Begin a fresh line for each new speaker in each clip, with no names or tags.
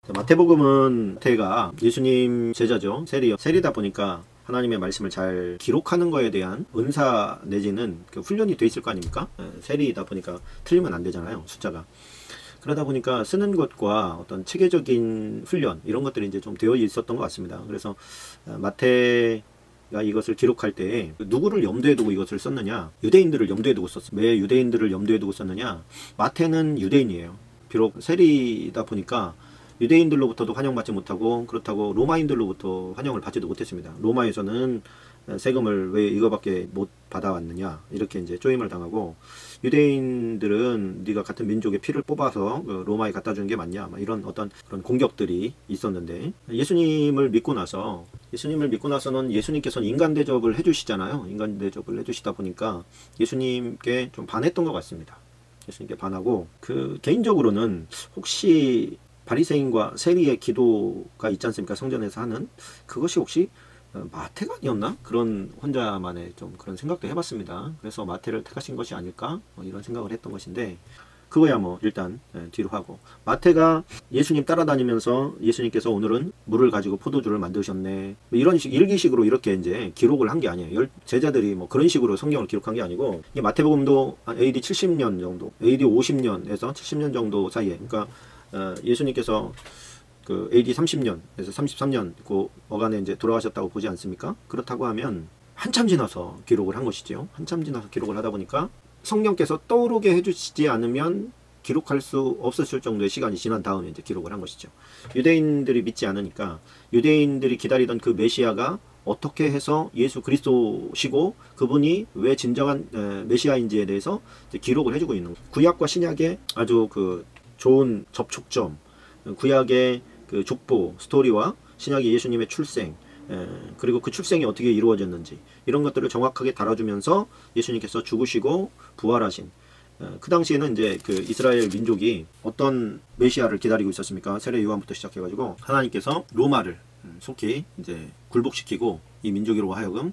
마태복음은 마태가 예수님 제자죠. 세리다 보니까 하나님의 말씀을 잘 기록하는 거에 대한 은사 내지는 그 훈련이 돼 있을 거 아닙니까? 세리다 보니까 틀리면 안 되잖아요, 숫자가. 그러다 보니까 쓰는 것과 어떤 체계적인 훈련 이런 것들이 이제 좀 되어 있었던 것 같습니다. 그래서 마태가 이것을 기록할 때 누구를 염두에 두고 이것을 썼느냐? 유대인들을 염두에 두고 썼어요. 왜 유대인들을 염두에 두고 썼느냐? 마태는 유대인이에요. 비록 세리다 보니까 유대인들로부터도 환영받지 못하고 그렇다고 로마인들로부터 환영을 받지도 못했습니다. 로마에서는 세금을 왜 이거밖에 못 받아왔느냐 이렇게 이제 쪼임을 당하고, 유대인들은 네가 같은 민족의 피를 뽑아서 로마에 갖다 주는 게 맞냐 이런 어떤 그런 공격들이 있었는데, 예수님을 믿고 나서는 예수님께서는 인간 대접을 해주시잖아요. 인간 대접을 해주시다 보니까 예수님께 좀 반했던 것 같습니다. 예수님께 반하고, 개인적으로는 혹시 바리새인과 세리의 기도가 있지 않습니까? 성전에서 하는 그것이 혹시 마태가 아니었나? 그런 혼자만의 좀 그런 생각도 해봤습니다. 그래서 마태를 택하신 것이 아닐까? 이런 생각을 했던 것인데, 그거야 뭐 일단 뒤로 하고, 마태가 예수님 따라다니면서 예수님께서 오늘은 물을 가지고 포도주를 만드셨네 이런 일기식으로 이렇게 이제 기록을 한 게 아니에요. 제자들이 뭐 그런 식으로 성경을 기록한 게 아니고, 이 마태복음도 AD 70년 정도, AD 50년에서 70년 정도 사이에, 그러니까 예수님께서 그 AD 30년에서 33년 그 어간에 이제 돌아가셨다고 보지 않습니까? 그렇다고 하면 한참 지나서 기록을 한 것이죠. 한참 지나서 기록을 하다 보니까 성령께서 떠오르게 해주시지 않으면 기록할 수 없었을 정도의 시간이 지난 다음에 이제 기록을 한 것이죠. 유대인들이 믿지 않으니까, 유대인들이 기다리던 그 메시아가 어떻게 해서 예수 그리스도시고 그분이 왜 진정한 메시아인지에 대해서 이제 기록을 해주고 있는 거예요. 구약과 신약의 아주 그 좋은 접촉점, 구약의 그 족보 스토리와 신약의 예수님의 출생, 그리고 그 출생이 어떻게 이루어졌는지 이런 것들을 정확하게 다뤄주면서 예수님께서 죽으시고 부활하신, 그 당시에는 이제 그 이스라엘 민족이 어떤 메시아를 기다리고 있었습니까? 세례 요한부터 시작해가지고 하나님께서 로마를 속히 이제 굴복시키고 이 민족으로 하여금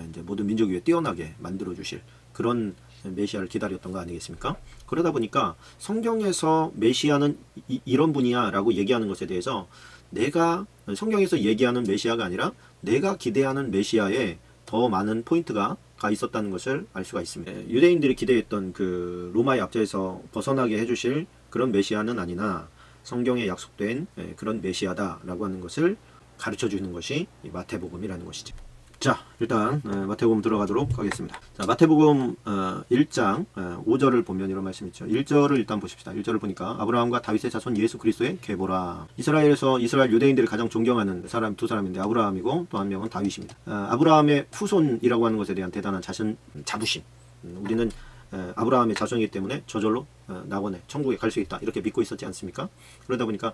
이제 모든 민족 위에 뛰어나게 만들어 주실 그런 메시아를 기다렸던 거 아니겠습니까? 그러다 보니까 성경에서 메시아는 이런 분이야 라고 얘기하는 것에 대해서, 내가 성경에서 얘기하는 메시아가 아니라 내가 기대하는 메시아에 더 많은 포인트가 가 있었다는 것을 알 수가 있습니다. 유대인들이 기대했던 그 로마의 압제에서 벗어나게 해주실 그런 메시아는 아니나 성경에 약속된 그런 메시아다 라고 하는 것을 가르쳐 주는 것이 마태복음이라는 것이죠. 자, 일단 마태복음 들어가도록 하겠습니다. 자, 마태복음 1장 5절을 보면 이런 말씀이 있죠. 1절을 일단 보십시다. 1절을 보니까 아브라함과 다윗의 자손 예수 그리스도의 계보라. 이스라엘에서 이스라엘 유대인들이 가장 존경하는 사람 두 사람인데, 아브라함이고 또 한 명은 다윗입니다. 아브라함의 후손이라고 하는 것에 대한 대단한 자부심. 우리는 아브라함의 자손이기 때문에 저절로 낙원에 천국에 갈 수 있다 이렇게 믿고 있었지 않습니까? 그러다 보니까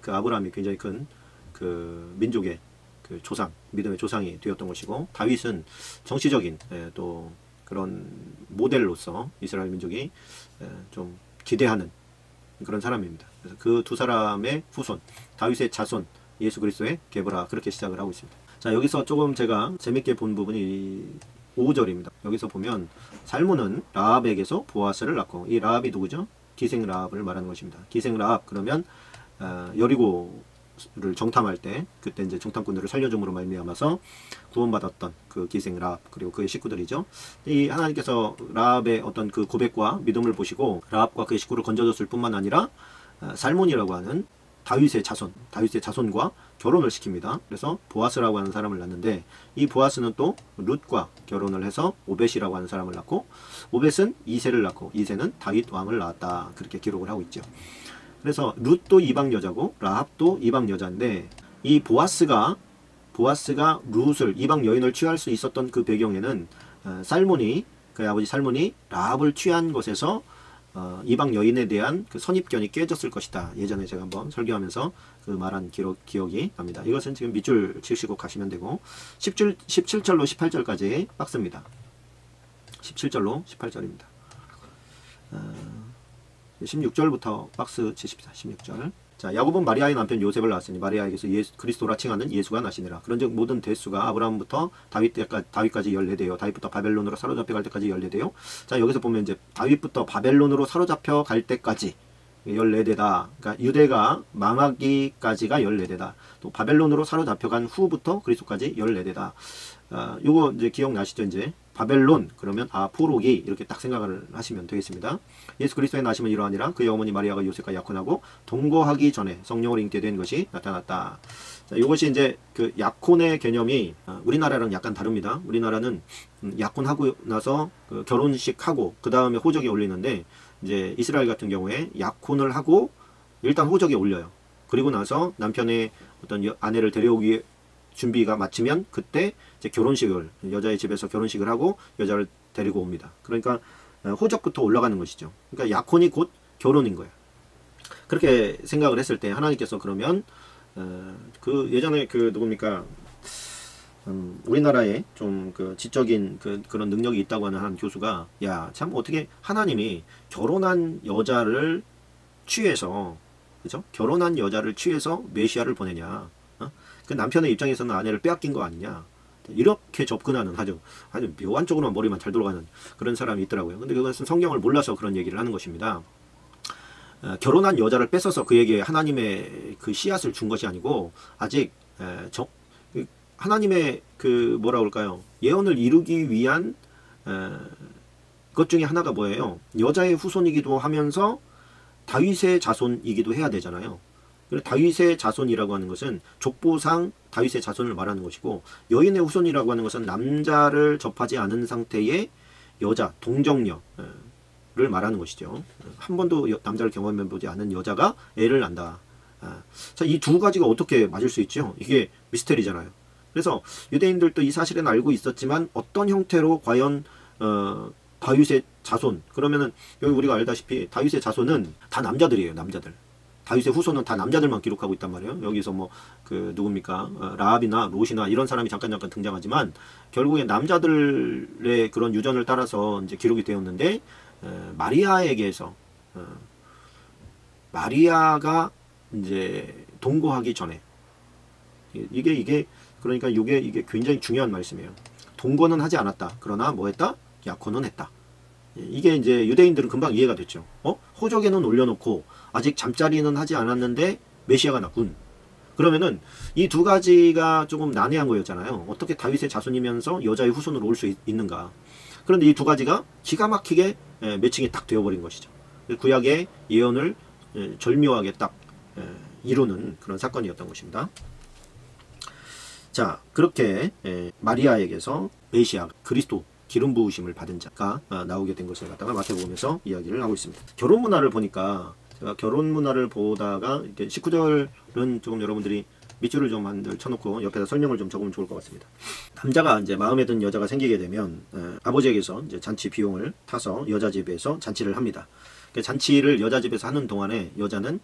그 아브라함이 굉장히 큰 그 민족의 그 조상, 믿음의 조상이 되었던 것이고, 다윗은 정치적인 또 그런 모델로서 이스라엘 민족이 좀 기대하는 그런 사람입니다. 그래서 그 두 사람의 후손, 다윗의 자손 예수 그리스도의 계보라, 그렇게 시작을 하고 있습니다. 자, 여기서 조금 제가 재밌게 본 부분이 5절입니다. 여기서 보면 살몬은 라합에게서 보아스를 낳고, 이 라합이 누구죠? 기생 라합을 말하는 것입니다. 기생 라합, 그러면 여리고를 정탐할 때 그때 이제 정탐꾼들을 살려줌으로 말미암아서 구원받았던 그 기생 라합, 그리고 그의 식구들이죠. 이 하나님께서 라합의 어떤 그 고백과 믿음을 보시고 라합과 그의 식구를 건져줬을 뿐만 아니라 살몬이라고 하는 다윗의 자손과 결혼을 시킵니다. 그래서 보아스라고 하는 사람을 낳는데, 이 보아스는 또 룻과 결혼을 해서 오벳이라고 하는 사람을 낳고, 오벳은 이새를 낳고, 이새는 다윗 왕을 낳았다, 그렇게 기록을 하고 있죠. 그래서 룻도 이방 여자고 라합도 이방 여자인데, 이 보아스가 룻을, 이방 여인을 취할 수 있었던 그 배경에는 그의 아버지 살몬이 라합을 취한 것에서 이방 여인에 대한 그 선입견이 깨졌을 것이다. 예전에 제가 한번 설교하면서 그 말한 기억이 납니다. 이것은 지금 밑줄 치시고 가시면 되고, 17절로 18절까지 박스입니다. 17절로 18절입니다. 16절부터 박스 치십시다. 16절. 자, 야곱은 마리아의 남편 요셉을 낳았으니 마리아에게서 그리스도라 칭하는 예수가 나시니라. 그런즉 모든 대수가 아브라함부터 다윗까지 14대요. 다윗부터 바벨론으로 사로잡혀 갈 때까지 14대요. 자, 여기서 보면 이제 다윗부터 바벨론으로 사로잡혀 갈 때까지 14대다. 그러니까 유대가 망하기까지가 14대다. 또 바벨론으로 사로잡혀간 후부터 그리스도까지 14대다. 요거 이제 기억나시죠? 이제 바벨론 그러면 포로기 이렇게 딱 생각을 하시면 되겠습니다. 예수 그리스도의 나심은 이러하니라. 그의 어머니 마리아가 요셉과 약혼하고 동거하기 전에 성령을 잉태된 것이 나타났다. 자, 이것이 이제 그 약혼의 개념이 우리나라랑 약간 다릅니다. 우리나라는 약혼하고 나서 그 결혼식하고 그 다음에 호적에 올리는데, 이제 이스라엘 같은 경우에 약혼을 하고 일단 호적에 올려요. 그리고 나서 남편의 어떤 아내를 데려오기 준비가 마치면 그때 이제 결혼식을, 여자의 집에서 결혼식을 하고 여자를 데리고 옵니다. 그러니까 호적부터 올라가는 것이죠. 그러니까 약혼이 곧 결혼인 거예요. 그렇게 생각을 했을 때 하나님께서 그러면 그 예전에 그 누굽니까, 우리나라에 좀 그 지적인 그런 능력이 있다고 하는 한 교수가, 야, 참 어떻게 하나님이 결혼한 여자를 취해서, 그죠? 결혼한 여자를 취해서 메시아를 보내냐? 그 남편의 입장에서는 아내를 빼앗긴 거 아니냐? 이렇게 접근하는 아주 묘한 쪽으로만 머리만 잘 돌아가는 그런 사람이 있더라고요. 근데 그것은 성경을 몰라서 그런 얘기를 하는 것입니다. 결혼한 여자를 뺏어서 그에게 하나님의 그 씨앗을 준 것이 아니고, 아직 하나님의 그 뭐라 그럴까요, 예언을 이루기 위한 것 중에 하나가 뭐예요? 여자의 후손이기도 하면서 다윗의 자손이기도 해야 되잖아요. 다윗의 자손이라고 하는 것은 족보상 다윗의 자손을 말하는 것이고, 여인의 후손이라고 하는 것은 남자를 접하지 않은 상태의 여자, 동정녀를 말하는 것이죠. 한 번도 남자를 경험해보지 않은 여자가 애를 낳는다. 자, 이 두 가지가 어떻게 맞을 수 있죠? 이게 미스테리잖아요. 그래서 유대인들도 이 사실은 알고 있었지만 어떤 형태로 과연 다윗의 자손, 그러면은 여기 우리가 알다시피 다윗의 자손은 다 남자들이에요. 남자들. 다윗의 후손은 다 남자들만 기록하고 있단 말이에요. 여기서 뭐 그 누굽니까, 라합이나 롯이나 이런 사람이 잠깐 등장하지만 결국에 남자들의 그런 유전을 따라서 이제 기록이 되었는데, 마리아에게서 마리아가 이제 동거하기 전에, 이게 그러니까 이게 굉장히 중요한 말씀이에요. 동거는 하지 않았다. 그러나 뭐 했다? 약혼은 했다. 이게 이제 유대인들은 금방 이해가 됐죠. 호적에는 올려놓고 아직 잠자리는 하지 않았는데 메시아가 났군. 그러면은 이 두 가지가 조금 난해한 거였잖아요. 어떻게 다윗의 자손이면서 여자의 후손으로 올 수 있는가. 그런데 이 두 가지가 기가 막히게 매칭이 딱 되어버린 것이죠. 구약의 예언을 절묘하게 딱 이루는 그런 사건이었던 것입니다. 자, 그렇게 마리아에게서 메시아, 그리스도, 기름 부으심을 받은 자가 나오게 된 것을 갖다가 마태복음에서 이야기를 하고 있습니다. 결혼 문화를 보니까, 제가 결혼 문화를 보다가 이렇게 19절은 조금 여러분들이 밑줄을 좀 한들 쳐놓고 옆에다 설명을 좀 적으면 좋을 것 같습니다. 남자가 이제 마음에 든 여자가 생기게 되면 아버지에게서 이제 잔치 비용을 타서 여자 집에서 잔치를 합니다. 잔치를 여자 집에서 하는 동안에 여자는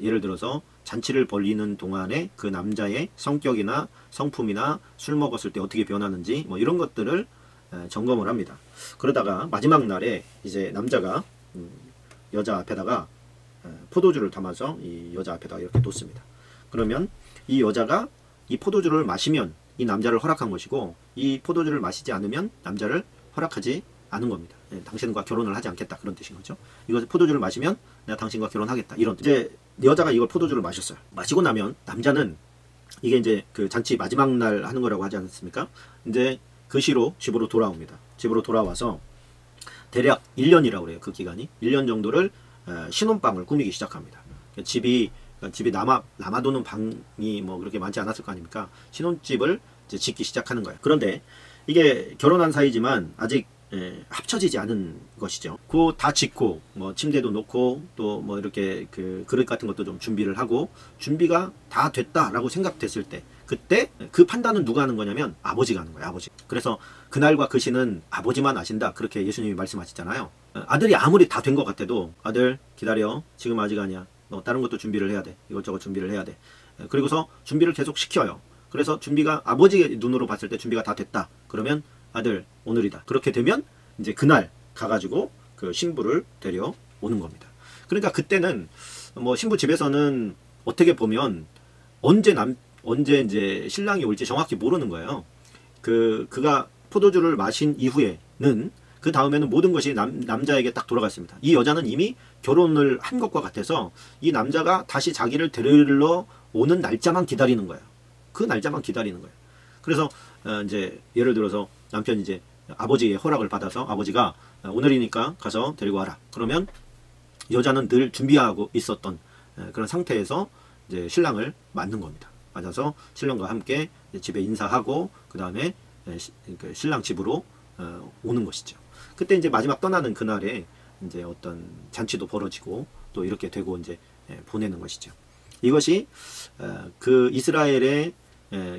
예를 들어서 잔치를 벌이는 동안에 그 남자의 성격이나 성품이나 술 먹었을 때 어떻게 변하는지 뭐 이런 것들을 점검을 합니다. 그러다가 마지막 날에 이제 남자가 여자 앞에다가 포도주를 담아서 이 여자 앞에다가 이렇게 놓습니다. 그러면 이 여자가 이 포도주를 마시면 이 남자를 허락한 것이고, 이 포도주를 마시지 않으면 남자를 허락하지 않은 겁니다. 당신과 결혼을 하지 않겠다, 그런 뜻인 거죠. 이거 포도주를 마시면 내가 당신과 결혼하겠다, 이런 뜻. 이제 여자가 이걸 포도주를 마셨어요. 마시고 나면 남자는, 이게 이제 그 잔치 마지막 날 하는 거라고 하지 않습니까? 이제 그 시로 집으로 돌아옵니다. 집으로 돌아와서 대략 1년이라고 그래요. 그 기간이 1년 정도를 신혼방을 꾸미기 시작합니다. 집이 남아도는 방이 뭐 그렇게 많지 않았을 거 아닙니까? 신혼집을 이제 짓기 시작하는 거예요. 그런데 이게 결혼한 사이지만 아직 합쳐지지 않은 것이죠. 그거 다 짓고 뭐 침대도 놓고 또 뭐 이렇게 그 그릇 같은 것도 좀 준비를 하고, 준비가 다 됐다라고 생각됐을 때, 그때 그 판단은 누가 하는 거냐면 아버지가 하는 거예요. 아버지. 그래서 그날과 그 시는 아버지만 아신다, 그렇게 예수님이 말씀하시잖아요. 아들이 아무리 다 된 것 같아도, 아들 기다려, 지금 아직 아니야, 너 다른 것도 준비를 해야 돼, 이것저것 준비를 해야 돼. 그리고서 준비를 계속 시켜요. 그래서 준비가, 아버지의 눈으로 봤을 때 준비가 다 됐다 그러면 아들 오늘이다, 그렇게 되면 이제 그날 가가지고 그 신부를 데려오는 겁니다. 그러니까 그때는 뭐 신부 집에서는 어떻게 보면 언제 이제 신랑이 올지 정확히 모르는 거예요. 그가 포도주를 마신 이후에는 그 다음에는 모든 것이 남자에게 딱 돌아갔습니다. 이 여자는 이미 결혼을 한 것과 같아서 이 남자가 다시 자기를 데리러 오는 날짜만 기다리는 거예요. 그 날짜만 기다리는 거예요. 그래서 이제 예를 들어서 남편이 이제 아버지의 허락을 받아서 아버지가 오늘이니까 가서 데리고 와라. 그러면 여자는 늘 준비하고 있었던 그런 상태에서 이제 신랑을 맞는 겁니다. 맞아서 신랑과 함께 집에 인사하고 그 다음에 신랑 집으로 오는 것이죠. 그때 이제 마지막 떠나는 그날에 이제 어떤 잔치도 벌어지고 또 이렇게 되고 이제 보내는 것이죠. 이것이 그 이스라엘의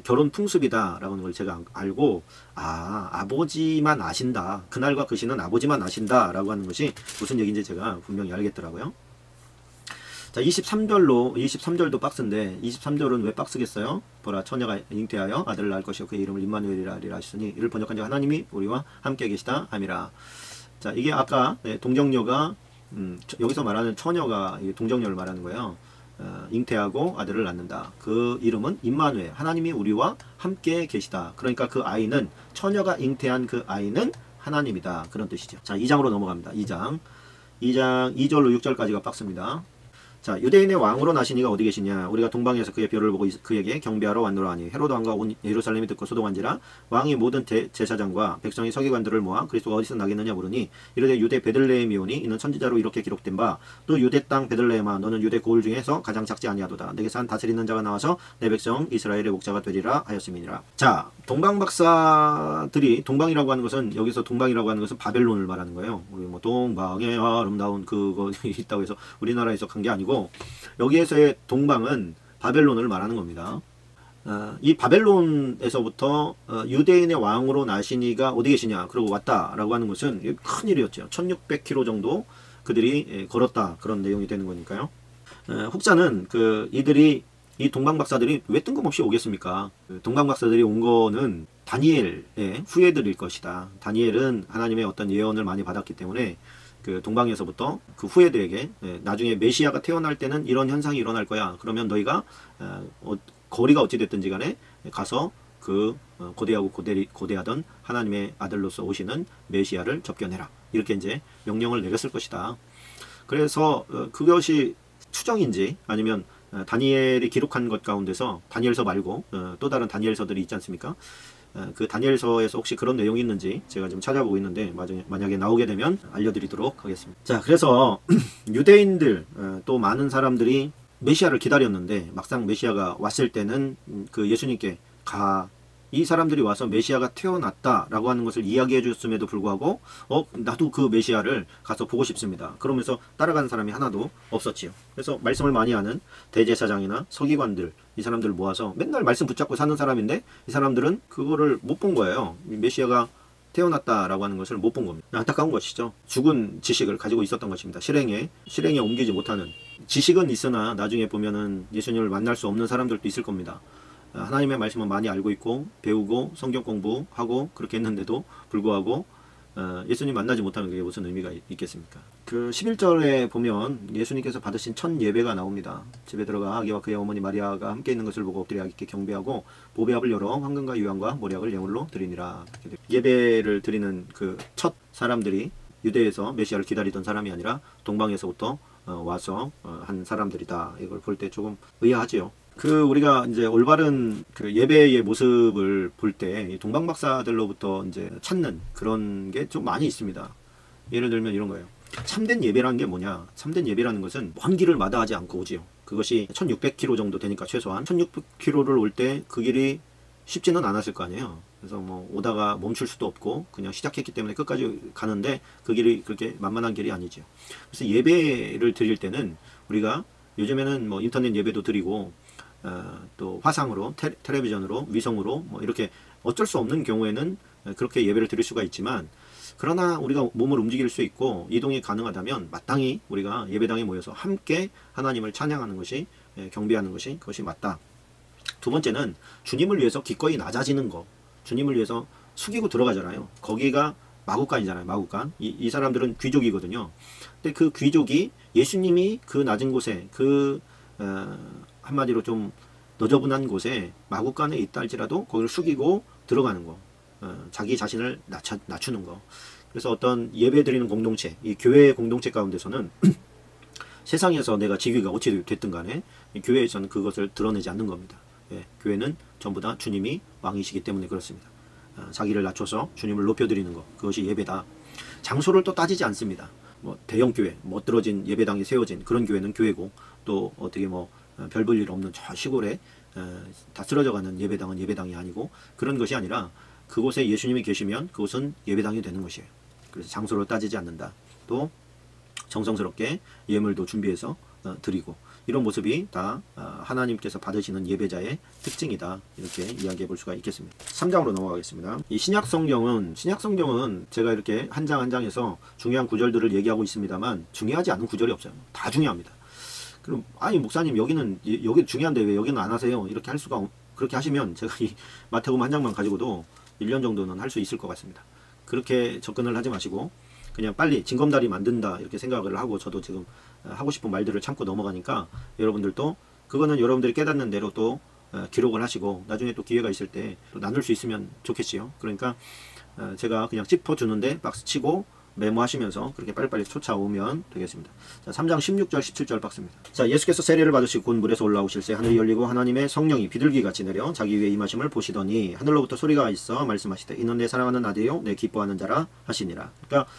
결혼 풍습이다라는 걸 제가 알고 아버지만 아신다. 그날과 그 시는 아버지만 아신다라고 하는 것이 무슨 얘기인지 제가 분명히 알겠더라고요. 자, 23절도 박스인데 23절은 왜 박스겠어요? 보라 처녀가 잉태하여 아들을 낳을 것이요 그의 이름을 임마누엘이라 하시니 이를 번역한 자 하나님이 우리와 함께 계시다 함이라. 자, 이게 아까 동정녀가 여기서 말하는 처녀가 동정녀를 말하는 거예요. 잉태하고 아들을 낳는다. 그 이름은 임마누엘, 하나님이 우리와 함께 계시다. 그러니까 그 아이는 처녀가 잉태한 그 아이는 하나님이다. 그런 뜻이죠. 자, 2장으로 넘어갑니다. 2장 2절로 6절까지가 박스입니다. 자, 유대인의 왕으로 나시니가 어디 계시냐? 우리가 동방에서 그의 별을 보고 그에게 경배하러 왔노라 하니 헤로드 왕과 온 예루살렘이 듣고 소동한지라. 왕이 모든 제사장과 백성이 서기관들을 모아 그리스도가 어디서 나겠느냐 물으니 이르되 유대 베들레헴이오니 이는 선지자로 이렇게 기록된 바 또 유대 땅 베들레헴아 너는 유대 고을 중에서 가장 작지 아니하도다. 내게서 한 다스리는 자가 나와서 내 백성 이스라엘의 목자가 되리라 하였음이니라. 자, 동방 박사들이 동방이라고 하는 것은 여기서 동방이라고 하는 것은 바벨론을 말하는 거예요. 우리 뭐 동방의 아름다운 그거 있다고 해서 우리나라에서 간 게 아니고 여기에서의 동방은 바벨론을 말하는 겁니다. 이 바벨론에서부터 유대인의 왕으로 나시니가 어디 계시냐 그러고 왔다라고 하는 것은 큰일이었죠. 1600km 정도 그들이 걸었다 그런 내용이 되는 거니까요. 혹자는 이 동방박사들이 왜 뜬금없이 오겠습니까? 동방박사들이 온 거는 다니엘의 후예들일 것이다. 다니엘은 하나님의 어떤 예언을 많이 받았기 때문에 그 동방에서부터 그 후예들에게 나중에 메시아가 태어날 때는 이런 현상이 일어날 거야. 그러면 너희가 거리가 어찌 됐든지 간에 가서 그 고대하고 고대하던 하나님의 아들로서 오시는 메시아를 접견해라. 이렇게 이제 명령을 내렸을 것이다. 그래서 그것이 추정인지 아니면 다니엘이 기록한 것 가운데서 다니엘서 말고 또 다른 다니엘서들이 있지 않습니까? 그 다니엘서에서 혹시 그런 내용이 있는지 제가 지금 찾아보고 있는데 만약에 나오게 되면 알려드리도록 하겠습니다. 자, 그래서 유대인들 또 많은 사람들이 메시아를 기다렸는데 막상 메시아가 왔을 때는 그 예수님께 이 사람들이 와서 메시아가 태어났다라고 하는 것을 이야기해 줬음에도 불구하고 나도 그 메시아를 가서 보고 싶습니다. 그러면서 따라가는 사람이 하나도 없었지요. 그래서 말씀을 많이 하는 대제사장이나 서기관들 이 사람들을 모아서 맨날 말씀 붙잡고 사는 사람인데 이 사람들은 그거를 못 본 거예요. 메시아가 태어났다라고 하는 것을 못 본 겁니다. 안타까운 것이죠. 죽은 지식을 가지고 있었던 것입니다. 실행에 옮기지 못하는 지식은 있으나 나중에 보면은 예수님을 만날 수 없는 사람들도 있을 겁니다. 하나님의 말씀은 많이 알고 있고 배우고 성경 공부하고 그렇게 했는데도 불구하고 예수님 만나지 못하는 게 무슨 의미가 있겠습니까? 그 11절에 보면 예수님께서 받으신 첫 예배가 나옵니다. 집에 들어가 아기와 그의 어머니 마리아가 함께 있는 것을 보고 엎드려 아기께 경배하고 보배압을 열어 황금과 유황과 모략을 예물로 드리니라. 예배를 드리는 그 첫 사람들이 유대에서 메시아를 기다리던 사람이 아니라 동방에서부터 와서 한 사람들이다. 이걸 볼 때 조금 의아하지요. 우리가 이제 올바른 그 예배의 모습을 볼 때 동방박사들로부터 이제 찾는 그런 게 좀 많이 있습니다. 예를 들면 이런 거예요. 참된 예배라는 게 뭐냐? 참된 예배라는 것은 먼 길을 마다하지 않고 오지요. 그것이 1600km 정도 되니까 최소한 1600km를 올 때 그 길이 쉽지는 않았을 거 아니에요. 그래서 뭐 오다가 멈출 수도 없고 그냥 시작했기 때문에 끝까지 가는데 그 길이 그렇게 만만한 길이 아니죠. 그래서 예배를 드릴 때는 우리가 요즘에는 뭐 인터넷 예배도 드리고 또 화상으로 텔레비전으로 위성으로 뭐 이렇게 어쩔 수 없는 경우에는 그렇게 예배를 드릴 수가 있지만 그러나 우리가 몸을 움직일 수 있고 이동이 가능하다면 마땅히 우리가 예배당에 모여서 함께 하나님을 찬양하는 것이 경배하는 것이 그것이 맞다. 두 번째는 주님을 위해서 기꺼이 낮아지는 거. 주님을 위해서 숙이고 들어가잖아요. 거기가 마구간이잖아요. 마구간. 이 사람들은 귀족이거든요. 근데 그 귀족이 예수님이 그 낮은 곳에 한마디로 좀 너저분한 곳에 마구간에 있다 할지라도 거기를 숙이고 들어가는 거. 자기 자신을 낮추는 거. 그래서 어떤 예배 드리는 공동체, 이 교회 공동체 가운데서는 세상에서 내가 직위가 어찌 됐든 간에 교회에서는 그것을 드러내지 않는 겁니다. 예, 교회는 전부 다 주님이 왕이시기 때문에 그렇습니다. 자기를 낮춰서 주님을 높여드리는 것, 그것이 예배다. 장소를 또 따지지 않습니다. 뭐 대형 교회, 멋들어진 예배당이 세워진 그런 교회는 교회고, 또 어떻게 뭐 별 볼 일 없는 저 시골에 다 쓰러져가는 예배당은 예배당이 아니고, 그런 것이 아니라 그곳에 예수님이 계시면 그곳은 예배당이 되는 것이에요. 그래서 장소를 따지지 않는다. 또 정성스럽게 예물도 준비해서 드리고, 이런 모습이 다 하나님께서 받으시는 예배자의 특징이다. 이렇게 이야기해 볼 수가 있겠습니다. 3장으로 넘어가겠습니다. 이 신약 성경은 제가 이렇게 한 장 한 장에서 중요한 구절들을 얘기하고 있습니다만, 중요하지 않은 구절이 없어요. 다 중요합니다. 그럼 아니 목사님 여기 중요한데 왜 여기는 안 하세요? 이렇게 할 수가, 그렇게 하시면 제가 이 마태복음 한 장만 가지고도 1년 정도는 할 수 있을 것 같습니다. 그렇게 접근을 하지 마시고 그냥 빨리 징검다리 만든다 이렇게 생각을 하고, 저도 지금 하고 싶은 말들을 참고 넘어가니까 여러분들도 그거는 여러분들이 깨닫는 대로 또 기록을 하시고 나중에 또 기회가 있을 때 또 나눌 수 있으면 좋겠지요. 그러니까 제가 그냥 짚어주는데 박스 치고 메모하시면서 그렇게 빨리빨리 쫓아오면 되겠습니다. 자, 3장 16절 17절 박스입니다. 자, 예수께서 세례를 받으시고 곧 물에서 올라오실새 하늘이 열리고 하나님의 성령이 비둘기같이 내려 자기 위에 임하심을 보시더니 하늘로부터 소리가 있어 말씀하시되 이는 내 사랑하는 아들이요 내 기뻐하는 자라 하시니라. 그러니까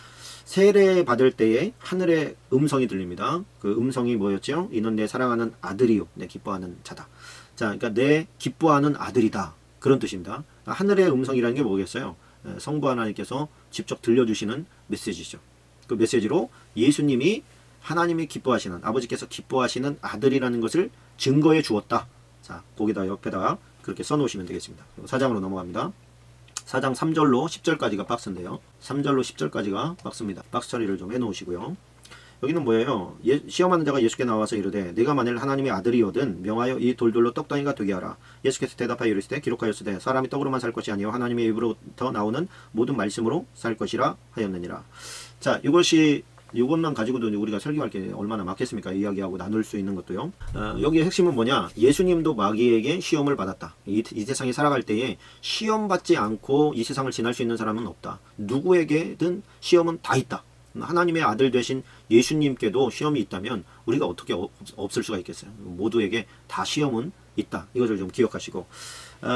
세례 받을 때에 하늘의 음성이 들립니다. 그 음성이 뭐였죠? 이는 내 사랑하는 아들이요 내 기뻐하는 자다. 자, 그러니까 내 기뻐하는 아들이다, 그런 뜻입니다. 하늘의 음성이라는 게 뭐겠어요? 성부 하나님께서 직접 들려주시는 메시지죠. 그 메시지로 예수님이 하나님이 기뻐하시는, 아버지께서 기뻐하시는 아들이라는 것을 증거해 주었다. 자, 거기다 옆에다가 그렇게 써놓으시면 되겠습니다. 4장으로 넘어갑니다. 4장 3절로 10절까지가 박스인데요. 3절로 10절까지가 박스입니다. 박스 처리를 좀 해놓으시고요. 여기는 뭐예요? 시험하는 자가 예수께 나와서 이르되 내가 만일 하나님의 아들이거든 명하여 이 돌들로 떡덩이가 되게 하라. 예수께서 대답하여 이르시되 기록하였으되 사람이 떡으로만 살 것이 아니요 하나님의 입으로부터 나오는 모든 말씀으로 살 것이라 하였느니라. 자, 이것만 가지고도 우리가 설교할 게 얼마나 많겠습니까? 이야기하고 나눌 수 있는 것도요. 여기의 핵심은 뭐냐? 예수님도 마귀에게 시험을 받았다. 이 세상에 살아갈 때에 시험 받지 않고 이 세상을 지날 수 있는 사람은 없다. 누구에게든 시험은 다 있다. 하나님의 아들 되신 예수님께도 시험이 있다면 우리가 어떻게 없을 수가 있겠어요? 모두에게 다 시험은 있다. 이것을 좀 기억하시고,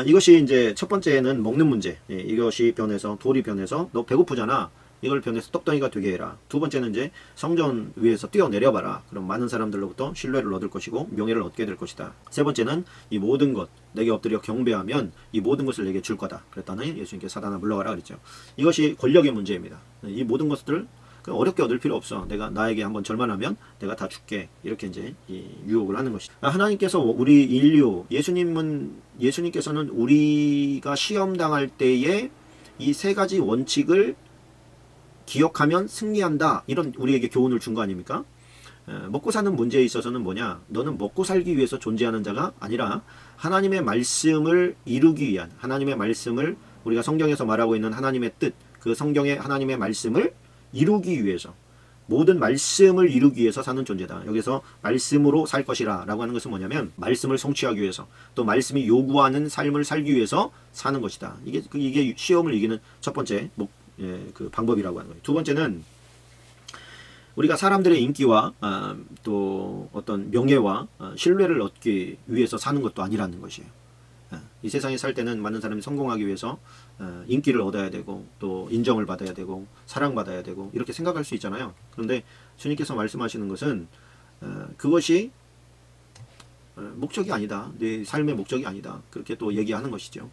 이것이 이제 첫 번째는 먹는 문제. 이것이 변해서, 돌이 변해서 너 배고프잖아. 이걸 변해서 떡덩이가 되게 해라. 두 번째는 이제 성전 위에서 뛰어내려봐라. 그럼 많은 사람들로부터 신뢰를 얻을 것이고 명예를 얻게 될 것이다. 세 번째는 이 모든 것, 내게 엎드려 경배하면 이 모든 것을 내게 줄 거다. 그랬더니 예수님께 사단아 물러가라 그랬죠. 이것이 권력의 문제입니다. 이 모든 것들 어렵게 얻을 필요 없어. 내가 나에게 한번 절만하면 내가 다 줄게. 이렇게 이제 유혹을 하는 것이다. 하나님께서 우리 인류, 예수님께서는 우리가 시험 당할 때에 이 세 가지 원칙을 기억하면 승리한다. 이런 우리에게 교훈을 준 거 아닙니까? 먹고 사는 문제에 있어서는 뭐냐? 너는 먹고 살기 위해서 존재하는 자가 아니라 하나님의 말씀을 이루기 위한, 하나님의 말씀을, 우리가 성경에서 말하고 있는 하나님의 뜻, 그 성경의 하나님의 말씀을 이루기 위해서, 모든 말씀을 이루기 위해서 사는 존재다. 여기서 말씀으로 살 것이라 라고 하는 것은 뭐냐면 말씀을 성취하기 위해서, 또 말씀이 요구하는 삶을 살기 위해서 사는 것이다. 이게 시험을 이기는 첫 번째 그 방법이라고 하는 거예요. 두 번째는 우리가 사람들의 인기와 또 어떤 명예와 신뢰를 얻기 위해서 사는 것도 아니라는 것이에요. 이 세상에 살 때는 많은 사람이 성공하기 위해서 인기를 얻어야 되고 또 인정을 받아야 되고 사랑받아야 되고 이렇게 생각할 수 있잖아요. 그런데 주님께서 말씀하시는 것은 그것이 목적이 아니다. 내 삶의 목적이 아니다. 그렇게 또 얘기하는 것이죠.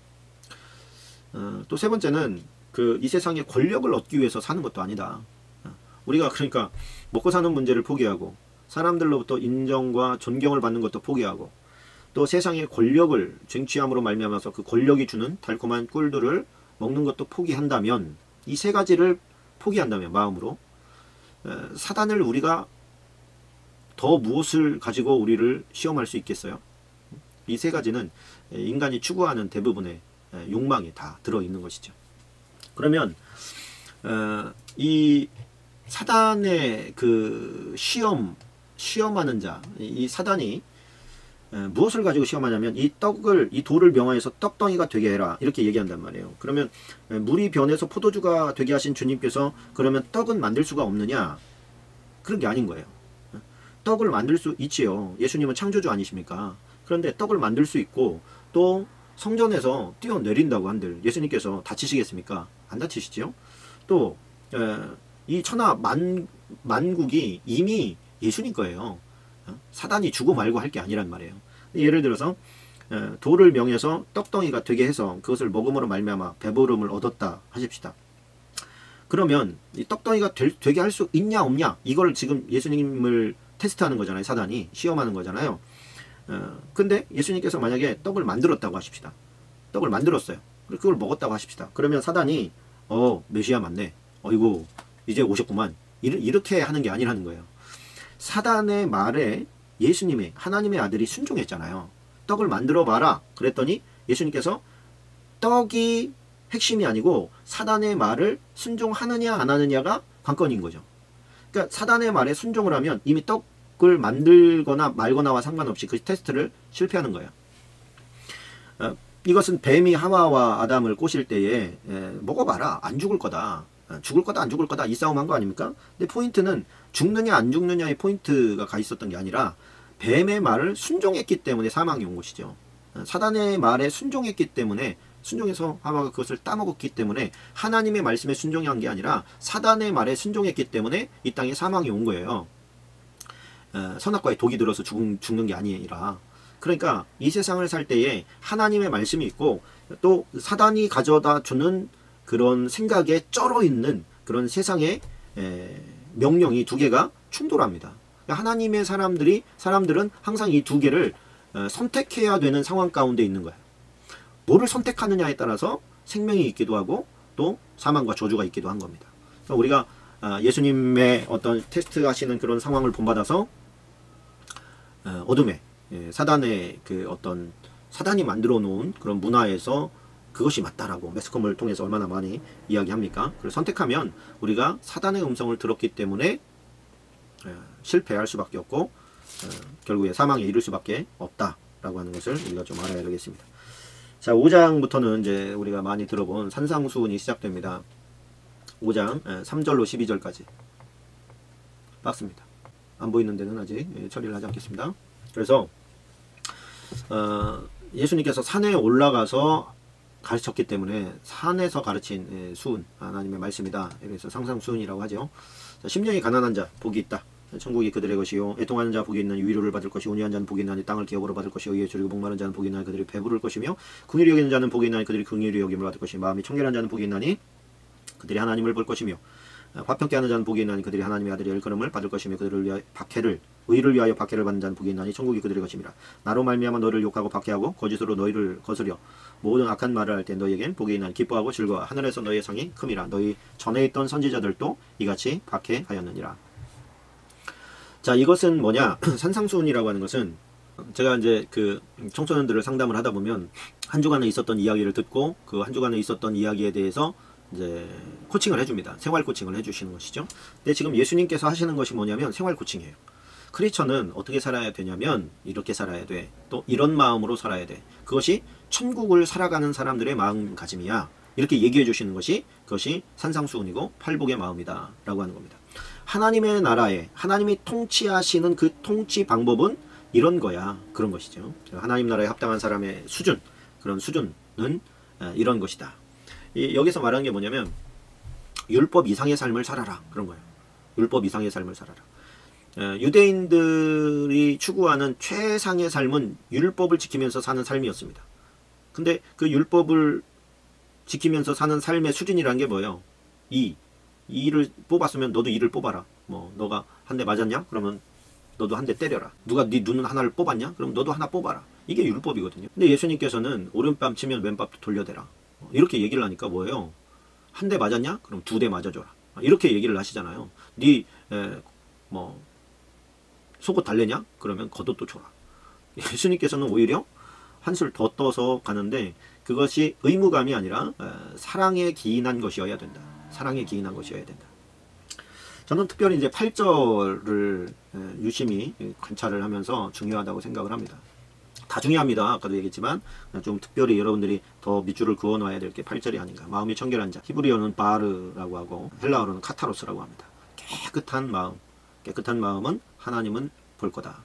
또 세 번째는 이 세상의 권력을 얻기 위해서 사는 것도 아니다. 우리가 그러니까 먹고 사는 문제를 포기하고 사람들로부터 인정과 존경을 받는 것도 포기하고 또 세상의 권력을 쟁취함으로 말미암아서 그 권력이 주는 달콤한 꿀들을 먹는 것도 포기한다면, 이 세 가지를 포기한다면 마음으로, 사단을 우리가 더 무엇을 가지고 우리를 시험할 수 있겠어요? 이 세 가지는 인간이 추구하는 대부분의 욕망이 다 들어있는 것이죠. 그러면 이 사단의 그 시험하는 자, 이 사단이 무엇을 가지고 시험하냐면 이 돌을 명하여서 떡덩이가 되게 해라 이렇게 얘기한단 말이에요. 그러면 물이 변해서 포도주가 되게 하신 주님께서 그러면 떡은 만들 수가 없느냐? 그런 게 아닌 거예요. 떡을 만들 수 있지요. 예수님은 창조주 아니십니까? 그런데 떡을 만들 수 있고 또 성전에서 뛰어내린다고 한들 예수님께서 다치시겠습니까? 안 다치시죠? 또 이 천하 만국이 이미 예수님 거예요. 사단이 주고 말고 할 게 아니란 말이에요. 예를 들어서 돌을 명해서 떡덩이가 되게 해서 그것을 먹음으로 말미암아 배부름을 얻었다 하십시다. 그러면 이 떡덩이가 되게 할 수 있냐 없냐 이걸 지금 예수님을 테스트하는 거잖아요. 사단이 시험하는 거잖아요. 근데 예수님께서 만약에 떡을 만들었다고 하십시다. 떡을 만들었어요. 그걸 먹었다고 하십시다. 그러면 사단이 메시아 맞네. 어이구 이제 오셨구만. 이렇게 하는 게 아니라는 거예요. 사단의 말에 예수님의 하나님의 아들이 순종했잖아요. 떡을 만들어 봐라 그랬더니 예수님께서 떡이 핵심이 아니고 사단의 말을 순종하느냐 안 하느냐가 관건인 거죠. 그러니까 사단의 말에 순종을 하면 이미 떡을 만들거나 말거나와 상관없이 그 테스트를 실패하는 거예요. 이것은 뱀이 하와와 아담을 꼬실 때에 먹어봐라 안 죽을 거다. 죽을 거다 안 죽을 거다 이 싸움 한 거 아닙니까? 근데 포인트는 죽느냐 안 죽느냐의 포인트가 가 있었던 게 아니라 뱀의 말을 순종했기 때문에 사망이 온 것이죠. 사단의 말에 순종했기 때문에 순종해서 하와가 그것을 따먹었기 때문에 하나님의 말씀에 순종한 게 아니라 사단의 말에 순종했기 때문에 이 땅에 사망이 온 거예요. 선악과에 독이 들어서 죽는 게 아니라 그러니까 이 세상을 살 때에 하나님의 말씀이 있고 또 사단이 가져다 주는 그런 생각에 쩔어 있는 그런 세상의 명령이 두 개가 충돌합니다. 하나님의 사람들은 항상 이 두 개를 선택해야 되는 상황 가운데 있는 거예요. 뭐를 선택하느냐에 따라서 생명이 있기도 하고 또 사망과 저주가 있기도 한 겁니다. 우리가 예수님의 어떤 테스트 하시는 그런 상황을 본받아서 어둠에 사단의 그 어떤 사단이 만들어 놓은 그런 문화에서 그것이 맞다라고 매스컴을 통해서 얼마나 많이 이야기합니까? 그걸 선택하면 우리가 사단의 음성을 들었기 때문에 실패할 수밖에 없고 결국에 사망에 이를 수밖에 없다라고 하는 것을 우리가 좀 알아야 되겠습니다. 자, 5장부터는 이제 우리가 많이 들어본 산상수훈이 시작됩니다. 5장 3절로 12절까지 빡습니다. 안 보이는 데는 아직 처리를 하지 않겠습니다. 그래서 예수님께서 산에 올라가서 가르쳤기 때문에 산에서 가르친 수훈 하나님의 말씀이다. 그래서 상상수훈이라고 하죠. 자, 심령이 가난한 자 복이 있다. 천국이 그들의 것이요 애통하는 자 복이 있나니 위로를 받을 것이요 온유한 자는 복이 있나니 땅을 기업으로 받을 것이요 의에 줄이고 목마른 자는 복이 있나니 그들이 배부를 것이며 긍휼히 여기는 자는 복이 있나니 그들이 긍휼히 여김을 받을 것이며 마음이 청결한 자는 복이 있나니 그들이 하나님을 볼 것이며 화평케 하는 자는 복이 있나니 그들이 하나님의 아들의 일컬음을 받을 것이며 그들을 위하여 의를 위하여 박해를 받는 자는 복이 있나니 천국이 그들의 것임이라. 나로 말미암아 너를 욕하고 박해하고 거짓으로 너희를 거스려 모든 악한 말을 할 때 너희에겐 복이 있나니 기뻐하고 즐거워 하늘에서 너희의 상이 큼이라. 너희 전에 있던 선지자들도 이같이 박해하였느니라. 자, 이것은 뭐냐? 산상수훈이라고 하는 것은 제가 이제 그 청소년들을 상담을 하다 보면 한 주간에 있었던 이야기를 듣고 그 한 주간에 있었던 이야기에 대해서 이제 코칭을 해줍니다. 생활 코칭을 해주시는 것이죠. 근데 지금 예수님께서 하시는 것이 뭐냐면 생활 코칭이에요. 크리스천은 어떻게 살아야 되냐면 이렇게 살아야 돼. 또 이런 마음으로 살아야 돼. 그것이 천국을 살아가는 사람들의 마음가짐이야. 이렇게 얘기해 주시는 것이 그것이 산상수훈이고 팔복의 마음이다 라고 하는 겁니다. 하나님의 나라에 하나님이 통치하시는 그 통치 방법은 이런 거야. 그런 것이죠. 하나님 나라에 합당한 사람의 수준, 그런 수준은 이런 것이다. 여기서 말하는 게 뭐냐면 율법 이상의 삶을 살아라. 그런 거예요. 율법 이상의 삶을 살아라. 유대인들이 추구하는 최상의 삶은 율법을 지키면서 사는 삶이었습니다. 근데 그 율법을 지키면서 사는 삶의 수준이라는 게 뭐예요? 2를 뽑았으면 너도 2를 뽑아라. 뭐 너가 한 대 맞았냐? 그러면 너도 한 대 때려라. 누가 네 눈 하나를 뽑았냐? 그럼 너도 하나 뽑아라. 이게 율법이거든요. 근데 예수님께서는 오른밤 치면 왼밥도 돌려대라. 이렇게 얘기를 하니까 뭐예요? 한 대 맞았냐? 그럼 2대 맞아줘라. 이렇게 얘기를 하시잖아요. 뭐 속옷 달래냐? 그러면 겉옷도 줘라. 예수님께서는 오히려 한술 더 떠서 가는데 그것이 의무감이 아니라 사랑에 기인한 것이어야 된다. 사랑에 기인한 것이어야 된다. 저는 특별히 이제 8절을 유심히 관찰을 하면서 중요하다고 생각을 합니다. 다 중요합니다. 아까도 얘기했지만 좀 특별히 여러분들이 더 밑줄을 그어놔야 될 게 8절이 아닌가. 마음이 청결한 자. 히브리어는 바르라고 하고 헬라어로는 카타로스라고 합니다. 깨끗한 마음. 깨끗한 마음은 하나님은 볼 거다.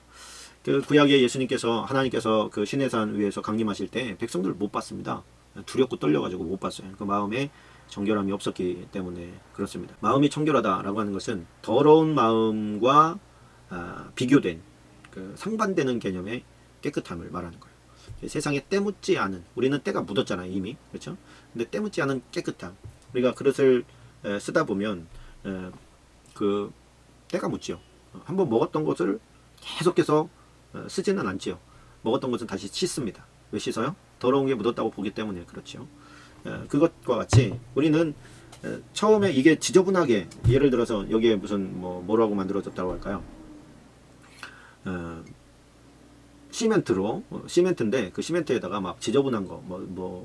그 구약의 예수님께서 하나님께서 그 시내산 위에서 강림하실 때 백성들을 못 봤습니다. 두렵고 떨려가지고 못 봤어요. 그 마음에 정결함이 없었기 때문에 그렇습니다. 마음이 청결하다라고 하는 것은 더러운 마음과 비교된 그 상반되는 개념의 깨끗함을 말하는 거예요. 세상에 때 묻지 않은, 우리는 때가 묻었잖아요 이미, 그렇죠? 근데 때 묻지 않은 깨끗함. 우리가 그릇을 쓰다 보면 그 때가 묻지요. 한번 먹었던 것을 계속해서 쓰지는 않지요. 먹었던 것은 다시 씻습니다. 왜 씻어요? 더러운 게 묻었다고 보기 때문에 그렇죠. 그것과 같이 우리는 처음에 이게 지저분하게, 예를 들어서 여기에 무슨 뭐라고 만들어졌다고 할까요? 시멘트로, 시멘트인데 그 시멘트에다가 막 지저분한 거,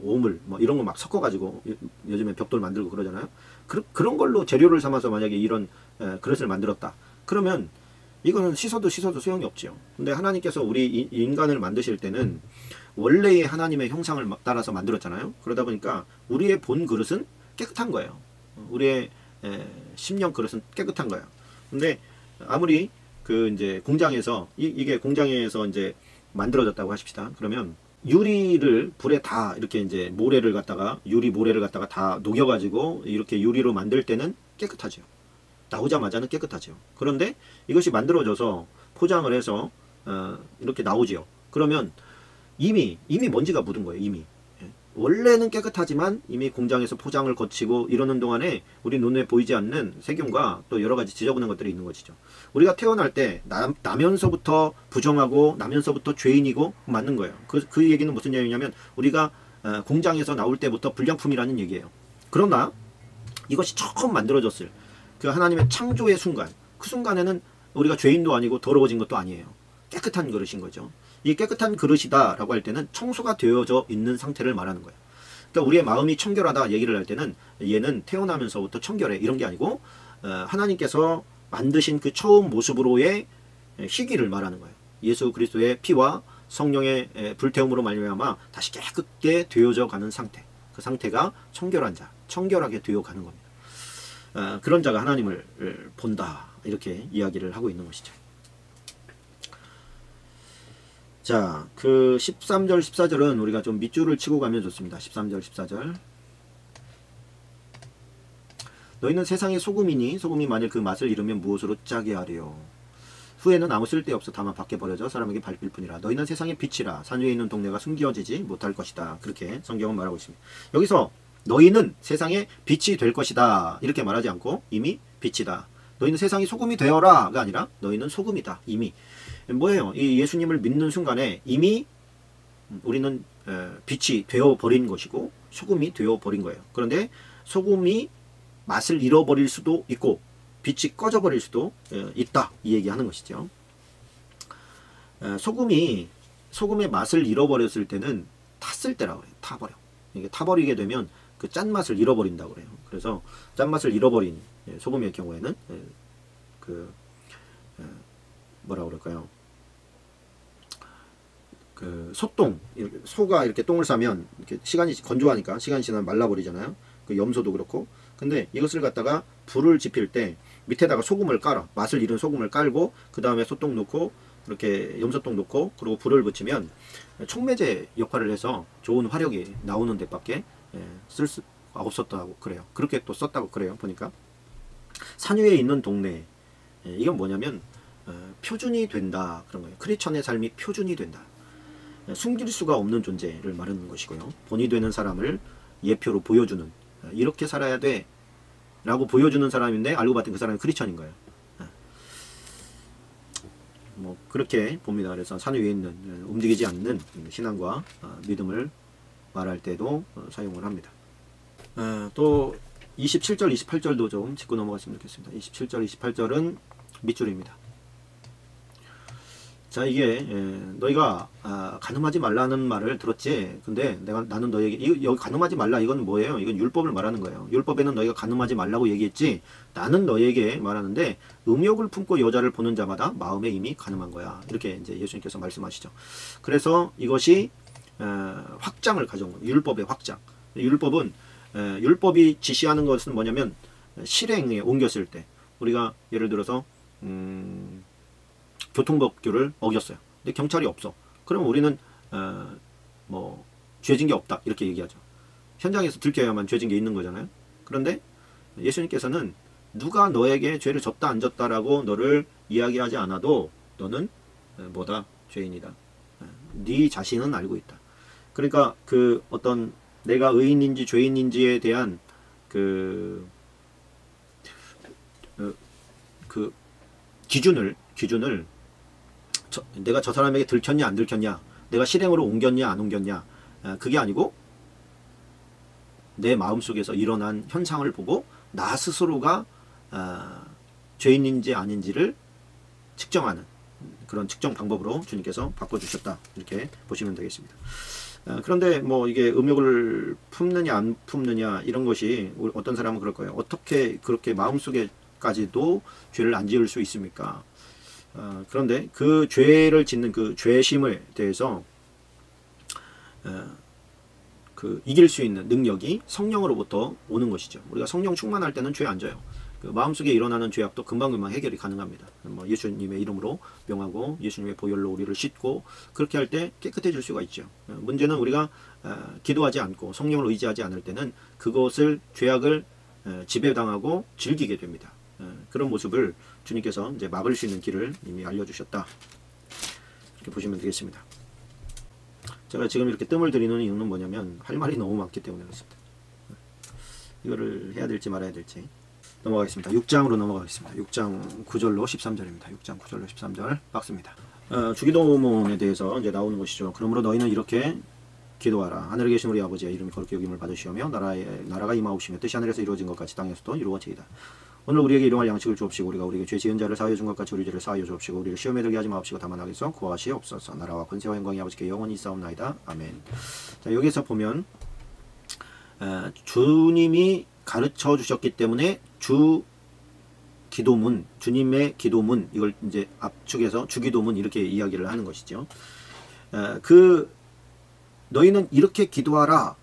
오물, 이런 거 막 섞어가지고 요즘에 벽돌 만들고 그러잖아요. 그런 걸로 재료를 삼아서 만약에 이런 그릇을 만들었다. 그러면 이거는 씻어도 소용이 없지요. 근데 하나님께서 우리 인간을 만드실 때는 원래의 하나님의 형상을 따라서 만들었잖아요. 그러다 보니까 우리의 본 그릇은 깨끗한 거예요. 우리의 심령 그릇은 깨끗한 거예요. 근데 아무리 그 이제 공장에서 이게 공장에서 이제 만들어졌다고 하십시다. 그러면 유리를 불에 다 이렇게 이제 모래를 갖다가, 유리 모래를 갖다가 다 녹여가지고 이렇게 유리로 만들 때는 깨끗하죠. 나오자마자는 깨끗하죠. 그런데 이것이 만들어져서 포장을 해서 이렇게 나오지요. 그러면 이미 먼지가 묻은 거예요. 이미. 원래는 깨끗하지만 이미 공장에서 포장을 거치고 이러는 동안에 우리 눈에 보이지 않는 세균과 또 여러 가지 지저분한 것들이 있는 것이죠. 우리가 태어날 때 나면서부터 부정하고 나면서부터 죄인이고 맞는 거예요. 그 얘기는 무슨 얘기냐면 우리가 공장에서 나올 때부터 불량품이라는 얘기예요. 그러나 이것이 처음 만들어졌을 그 하나님의 창조의 순간, 그 순간에는 우리가 죄인도 아니고 더러워진 것도 아니에요. 깨끗한 그릇인 거죠. 이 깨끗한 그릇이다 라고 할 때는 청소가 되어져 있는 상태를 말하는 거예요. 그러니까 우리의 마음이 청결하다 얘기를 할 때는 얘는 태어나면서부터 청결해 이런 게 아니고 하나님께서 만드신 그 처음 모습으로의 희귀를 말하는 거예요. 예수 그리스도의 피와 성령의 불태움으로 말미암아 다시 깨끗게 되어져 가는 상태. 그 상태가 청결한 자, 청결하게 되어 가는 겁니다. 그런 자가 하나님을 본다 이렇게 이야기를 하고 있는 것이죠. 자, 그 13절 14절은 우리가 좀 밑줄을 치고 가면 좋습니다. 13절 14절. 너희는 세상의 소금이니 소금이 만일 그 맛을 잃으면 무엇으로 짜게 하리요. 후에는 아무 쓸데없어 다만 밖에 버려져 사람에게 밟힐 뿐이라. 너희는 세상의 빛이라. 산 위에 있는 동네가 숨겨지지 못할 것이다. 그렇게 성경은 말하고 있습니다. 여기서 너희는 세상의 빛이 될 것이다 이렇게 말하지 않고 이미 빛이다. 너희는 세상이 소금이 되어라가 아니라 너희는 소금이다. 이미 뭐예요? 이 예수님을 믿는 순간에 이미 우리는 빛이 되어버린 것이고 소금이 되어버린 거예요. 그런데 소금이 맛을 잃어버릴 수도 있고 빛이 꺼져버릴 수도 있다 이 얘기하는 것이죠. 소금의 맛을 잃어버렸을 때는 탔을 때라고 해요. 타버려. 이게 타버리게 되면 그 짠맛을 잃어버린다고 그래요. 그래서 짠맛을 잃어버린 소금의 경우에는 뭐라 그럴까요? 그 소똥, 소가 이렇게 똥을 싸면 이렇게 시간이 건조하니까 시간이 지나면 말라버리잖아요. 그 염소도 그렇고. 근데 이것을 갖다가 불을 지필 때 밑에다가 소금을 깔아. 맛을 잃은 소금을 깔고 그 다음에 소똥 넣고 이렇게 염소똥 넣고 그리고 불을 붙이면 촉매제 역할을 해서 좋은 화력이 나오는 데밖에 쓸 수가 없었다고 그래요. 그렇게 또 썼다고 그래요. 보니까 산 위에 있는 동네, 이건 뭐냐면 표준이 된다 그런 거예요. 크리스천의 삶이 표준이 된다. 숨길 수가 없는 존재를 말하는 것이고요. 본이 되는 사람을 예표로 보여주는, 이렇게 살아야 돼 라고 보여주는 사람인데 알고 봤더니 그 사람이 크리스천인 거예요. 뭐 그렇게 봅니다. 그래서 산 위에 있는 움직이지 않는 신앙과 믿음을 말할 때도 사용을 합니다. 또 27절 28절도 좀 짚고 넘어갔으면 좋겠습니다. 27절 28절은 밑줄입니다. 자, 이게 너희가 간음하지 말라는 말을 들었지. 근데 나는 너에게 여기 간음하지 말라 이건 뭐예요? 이건 율법을 말하는 거예요. 율법에는 너희가 간음하지 말라고 얘기했지. 나는 너에게 말하는데 음욕을 품고 여자를 보는 자마다 마음에 이미 간음한 거야. 이렇게 이제 예수님께서 말씀하시죠. 그래서 이것이 확장을 가져온 거예요. 율법의 확장. 율법은 율법이 지시하는 것은 뭐냐면 실행에 옮겼을 때 우리가 예를 들어서 교통법규를 어겼어요. 근데 경찰이 없어. 그럼 우리는 뭐 죄진 게 없다 이렇게 얘기하죠. 현장에서 들켜야만 죄진 게 있는 거잖아요. 그런데 예수님께서는 누가 너에게 죄를 졌다 안 졌다라고 너를 이야기하지 않아도 너는 뭐다? 죄인이다. 네 자신은 알고 있다. 그러니까 그 어떤 내가 의인인지 죄인인지에 대한 그 기준을 내가 저 사람에게 들켰냐 안 들켰냐, 내가 실행으로 옮겼냐 안 옮겼냐, 그게 아니고 내 마음속에서 일어난 현상을 보고 나 스스로가 죄인인지 아닌지를 측정하는 그런 측정 방법으로 주님께서 바꿔주셨다 이렇게 보시면 되겠습니다. 그런데 뭐 이게 음욕을 품느냐 안 품느냐 이런 것이 어떤 사람은 그럴 거예요. 어떻게 그렇게 마음속에까지도 죄를 안 지을 수 있습니까? 그런데 그 죄를 짓는 그 죄심에 대해서 그 이길 수 있는 능력이 성령으로부터 오는 것이죠. 우리가 성령 충만할 때는 죄 안 져요. 그 마음속에 일어나는 죄악도 금방금방 해결이 가능합니다. 뭐 예수님의 이름으로 명하고 예수님의 보혈로 우리를 씻고 그렇게 할 때 깨끗해질 수가 있죠. 문제는 우리가 기도하지 않고 성령을 의지하지 않을 때는 그것을 죄악을 지배당하고 즐기게 됩니다. 그런 모습을 주님께서 이제 막을 수 있는 길을 이미 알려주셨다. 이렇게 보시면 되겠습니다. 제가 지금 이렇게 뜸을 들이는 이유는 뭐냐면 할 말이 너무 많기 때문에 그렇습니다. 이거를 해야 될지 말아야 될지. 넘어가겠습니다. 6장으로 넘어가겠습니다. 6장 9절로 13절입니다. 6장 9절로 13절 박스입니다. 주기도문에 대해서 이제 나오는 것이죠. 그러므로 너희는 이렇게 기도하라. 하늘에 계신 우리 아버지의 이름이 거룩히 여김을 받으시오며 나라가 임하옵시며 뜻이 하늘에서 이루어진 것 같이 땅에서도 이루어지이다. 오늘 우리에게 일용할 양식을 주옵시고 우리가 우리에게 죄 지은 자를 사하여 준 것 같이 우리 죄를 사하여 주옵시고 우리를 시험에 들게 하지 마옵시고 다만 악에서 구하시옵소서. 나라와 권세와 영광이 아버지께 영원히 있사옵나이다. 아멘. 자, 여기서 보면 주님이 가르쳐 주셨기 때문에 주 기도문, 주님의 기도문, 이걸 이제 압축해서 주기도문 이렇게 이야기를 하는 것이죠. 너희는 이렇게 기도하라.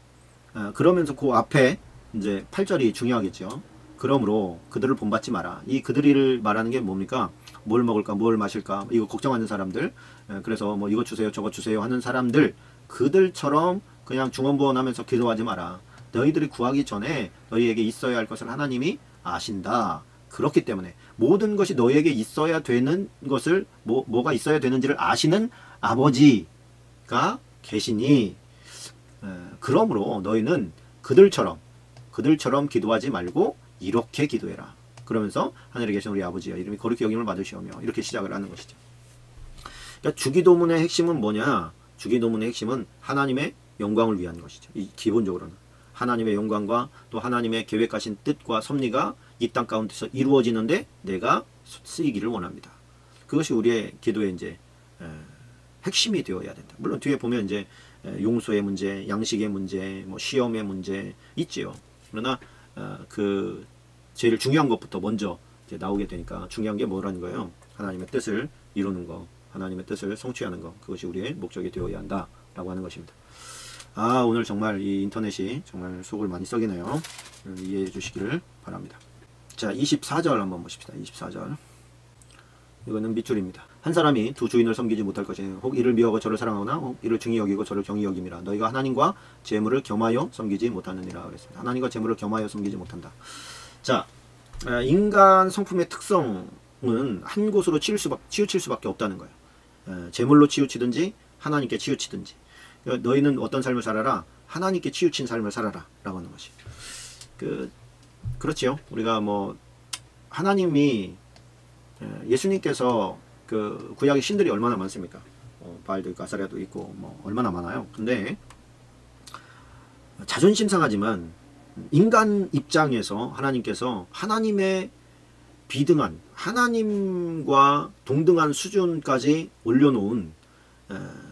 그러면서 그 앞에 이제 8절이 중요하겠죠. 그러므로 그들을 본받지 마라. 이 그들을 말하는 게 뭡니까? 뭘 먹을까, 뭘 마실까, 이거 걱정하는 사람들, 그래서 뭐 이거 주세요, 저거 주세요 하는 사람들, 그들처럼 그냥 중언부언하면서 기도하지 마라. 너희들이 구하기 전에 너희에게 있어야 할 것을 하나님이 아신다. 그렇기 때문에 모든 것이 너희에게 있어야 되는 것을 뭐가 있어야 되는지를 아시는 아버지가 계시니 그러므로 너희는 그들처럼 기도하지 말고 이렇게 기도해라. 그러면서 하늘에 계신 우리 아버지여 이름이 거룩히 여김을 받으시오며 이렇게 시작을 하는 것이죠. 그러니까 주기도문의 핵심은 뭐냐? 주기도문의 핵심은 하나님의 영광을 위한 것이죠. 기본적으로는 하나님의 영광과 또 하나님의 계획하신 뜻과 섭리가 이 땅 가운데서 이루어지는데 내가 쓰이기를 원합니다. 그것이 우리의 기도의 이제 핵심이 되어야 된다. 물론 뒤에 보면 이제 용서의 문제, 양식의 문제, 뭐 시험의 문제 있지요. 그러나 그 제일 중요한 것부터 먼저 이제 나오게 되니까 중요한 게 뭐라는 거예요? 하나님의 뜻을 이루는 거, 하나님의 뜻을 성취하는 거, 그것이 우리의 목적이 되어야 한다라고 하는 것입니다. 오늘 정말 이 인터넷이 정말 속을 많이 썩이네요. 이해해 주시기를 바랍니다. 자, 24절 한번 보십시다. 24절. 이거는 밑줄입니다. 한 사람이 두 주인을 섬기지 못할 것이니 혹 이를 미워하고 저를 사랑하거나 혹 이를 중히 여기고 저를 경히 여김이라. 너희가 하나님과 재물을 겸하여 섬기지 못하느니라 그랬습니다. 하나님과 재물을 겸하여 섬기지 못한다. 자, 인간 성품의 특성은 한 곳으로 치우칠 수밖에 없다는 거예요. 재물로 치우치든지 하나님께 치우치든지. 너희는 어떤 삶을 살아라? 하나님께 치우친 삶을 살아라 라고 하는 것이. 그렇지요. 우리가 뭐 하나님이 예수님께서 그 구약의 신들이 얼마나 많습니까? 바알도 있고 아사랴도 있고 뭐 얼마나 많아요. 근데 자존심 상하지만 인간 입장에서 하나님께서 하나님의 비등한 하나님과 동등한 수준까지 올려놓은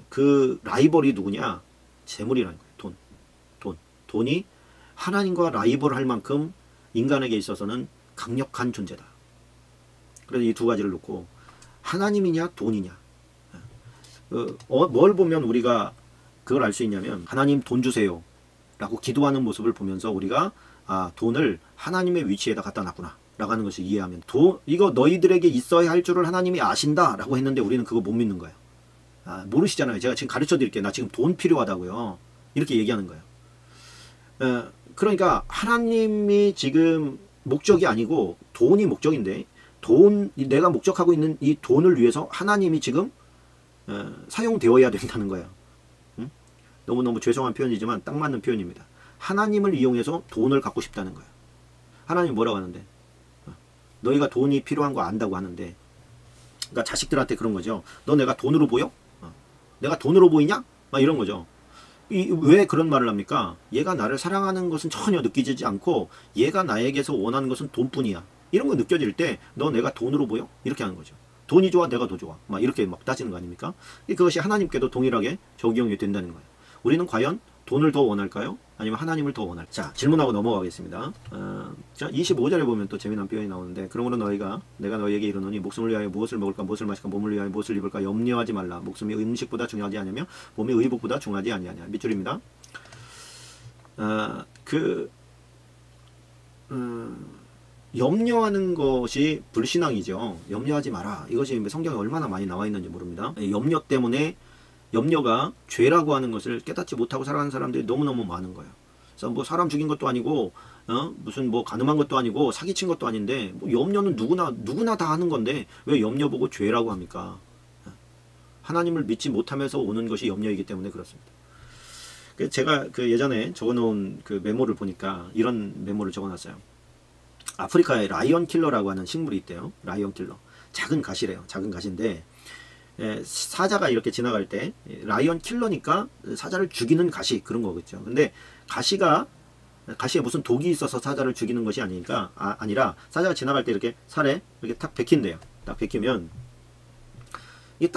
그 라이벌이 누구냐? 재물이라는 거예요. 돈이 하나님과 라이벌할 만큼 인간에게 있어서는 강력한 존재다. 그래서 이 두 가지를 놓고 하나님이냐 돈이냐, 뭘 보면 우리가 그걸 알 수 있냐면, 하나님 돈 주세요 라고 기도하는 모습을 보면서 우리가 돈을 하나님의 위치에다 갖다 놨구나 라고 하는 것을 이해하면, 이거 너희들에게 있어야 할 줄을 하나님이 아신다 라고 했는데 우리는 그거 못 믿는 거예요. 모르시잖아요. 제가 지금 가르쳐 드릴게요. 나 지금 돈 필요하다고요. 이렇게 얘기하는 거예요. 그러니까 하나님이 지금 목적이 아니고 돈이 목적인데, 내가 목적하고 있는 이 돈을 위해서 하나님이 지금 사용되어야 된다는 거예요. 너무너무 죄송한 표현이지만 딱 맞는 표현입니다. 하나님을 이용해서 돈을 갖고 싶다는 거예요. 하나님 뭐라고 하는데, 너희가 돈이 필요한 거 안다고 하는데, 그러니까 자식들한테 그런 거죠. 너 내가 돈으로 보여? 내가 돈으로 보이냐? 막 이런 거죠. 왜 그런 말을 합니까? 얘가 나를 사랑하는 것은 전혀 느껴지지 않고 얘가 나에게서 원하는 것은 돈뿐이야. 이런 거 느껴질 때 너 내가 돈으로 보여? 이렇게 하는 거죠. 돈이 좋아? 내가 더 좋아? 막 이렇게 막 따지는 거 아닙니까? 그것이 하나님께도 동일하게 적용이 된다는 거예요. 우리는 과연 돈을 더 원할까요? 아니면 하나님을 더 원할까요? 자, 질문하고 넘어가겠습니다. 자, 25절에 보면 또 재미난 표현이 나오는데, 그러므로 내가 너희에게 이르노니 목숨을 위하여 무엇을 먹을까 무엇을 마실까 몸을 위하여 무엇을 입을까 염려하지 말라. 목숨이 음식보다 중요하지 아니하며 몸이 의복보다 중요하지 아니하냐. 밑줄입니다. 염려하는 것이 불신앙이죠. 염려하지 마라. 이것이 성경에 얼마나 많이 나와 있는지 모릅니다. 염려 때문에, 염려가 죄라고 하는 것을 깨닫지 못하고 살아가는 사람들이 너무너무 많은 거예요. 그래서 뭐 사람 죽인 것도 아니고, 무슨 뭐 가늠한 것도 아니고, 사기친 것도 아닌데, 뭐 염려는 누구나 다 하는 건데, 왜 염려 보고 죄라고 합니까? 하나님을 믿지 못하면서 오는 것이 염려이기 때문에 그렇습니다. 제가 예전에 적어놓은 메모를 보니까 이런 메모를 적어놨어요. 아프리카에 라이언 킬러라고 하는 식물이 있대요. 라이언 킬러. 작은 가시래요. 작은 가시인데, 사자가 이렇게 지나갈 때 라이언 킬러니까 사자를 죽이는 가시, 그런 거겠죠. 근데 가시에 무슨 독이 있어서 사자를 죽이는 것이 아니라 사자가 지나갈 때 이렇게 살에 이렇게 탁 베낀대요. 딱 베끼면 이게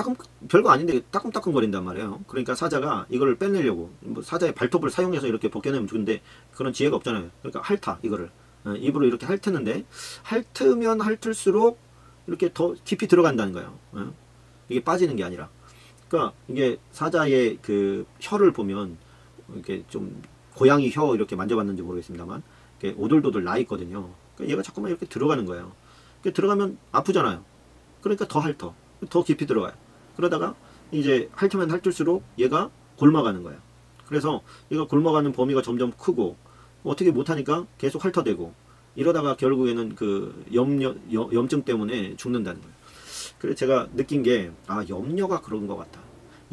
별거 아닌데 따끔따끔 거린단 말이에요. 그러니까 사자가 이거를 빼내려고 사자의 발톱을 사용해서 이렇게 벗겨내면 좋은데 그런 지혜가 없잖아요. 그러니까 이거를 입으로 이렇게 핥는데, 핥으면 핥을수록 이렇게 더 깊이 들어간다는 거예요. 이게 빠지는 게 아니라. 그러니까 이게 사자의 혀를 보면 이렇게 좀 고양이 혀 이렇게 만져봤는지 모르겠습니다만 이렇게 오돌도돌 나 있거든요. 그러니까 얘가 자꾸만 이렇게 들어가는 거예요. 들어가면 아프잖아요. 그러니까 더 깊이 들어가요. 그러다가 이제 핥으면 핥을수록 얘가 곪아가는 거예요. 그래서 얘가 곪아가는 범위가 점점 크고 어떻게 못하니까 계속 핥아대고, 이러다가 결국에는 염증 때문에 죽는다는 거예요. 그래서 제가 느낀 게, 염려가 그런 것 같다.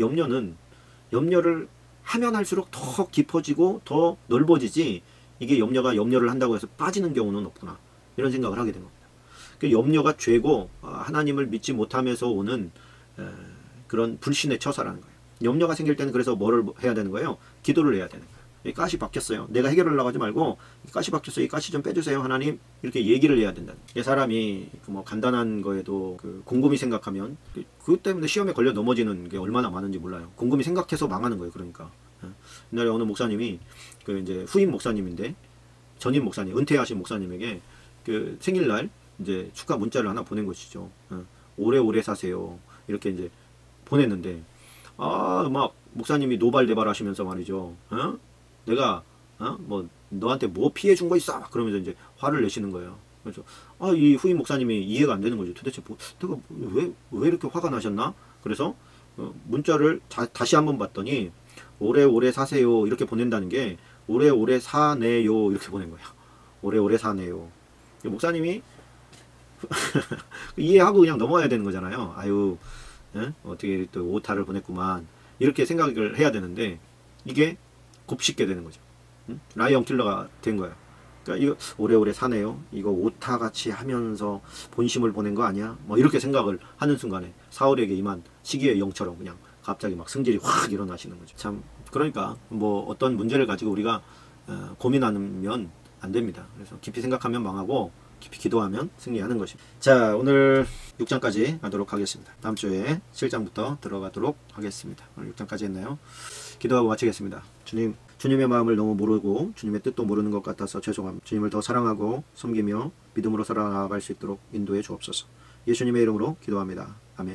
염려를 하면 할수록 더 깊어지고 더 넓어지지, 이게 염려를 한다고 해서 빠지는 경우는 없구나, 이런 생각을 하게 된 겁니다. 염려가 죄고 하나님을 믿지 못하면서 오는 그런 불신의 처사라는 거예요. 염려가 생길 때는 그래서 뭐를 해야 되는 거예요? 기도를 해야 되는 거예요. 이 가시 박혔어요. 내가 해결하려고 하지 말고, 이 가시 박혔어요. 이 가시 좀 빼주세요, 하나님. 이렇게 얘기를 해야 된다. 사람이 뭐 간단한 거에도 곰곰이 생각하면 그것 때문에 시험에 걸려 넘어지는 게 얼마나 많은지 몰라요. 곰곰이 생각해서 망하는 거예요. 그러니까 옛날에 어느 목사님이 이제 후임 목사님인데, 전임 목사님, 은퇴하신 목사님에게 생일날 이제 축하 문자를 하나 보낸 것이죠. 오래오래 사세요. 이렇게 이제 보냈는데, 막 목사님이 노발대발 하시면서 말이죠. 내가 뭐 너한테 뭐 피해 준 거 있어? 막 그러면서 이제 화를 내시는 거예요. 그래서 이 후임 목사님이 이해가 안 되는 거죠. 도대체 내가 왜 이렇게 화가 나셨나? 그래서 문자를 다시 한번 봤더니, 오래오래 사세요 이렇게 보낸다는 게 오래오래 사네요 이렇게 보낸 거예요. 오래오래 사네요. 목사님이 이해하고 그냥 넘어가야 되는 거잖아요. 아유, 어떻게 또 오타를 보냈구만, 이렇게 생각을 해야 되는데 이게 곱씹게 되는 거죠. 라이언 킬러가 된 거예요. 그러니까 이거 오래오래 사네요, 이거 오타같이 하면서 본심을 보낸 거 아니야? 뭐 이렇게 생각을 하는 순간에 사울에게 임한 시기의 영처럼 그냥 갑자기 막 승질이 확 일어나시는 거죠. 참, 그러니까 뭐 어떤 문제를 가지고 우리가 고민하면 안 됩니다. 그래서 깊이 생각하면 망하고, 깊이 기도하면 승리하는 것입니다. 자, 오늘 6장까지 하도록 하겠습니다. 다음 주에 7장부터 들어가도록 하겠습니다. 오늘 6장까지 했나요? 기도하고 마치겠습니다. 주님, 주님의 마음을 너무 모르고 주님의 뜻도 모르는 것 같아서 죄송합니다. 주님을 더 사랑하고 섬기며 믿음으로 살아나갈 수 있도록 인도해 주옵소서. 예수님의 이름으로 기도합니다. 아멘.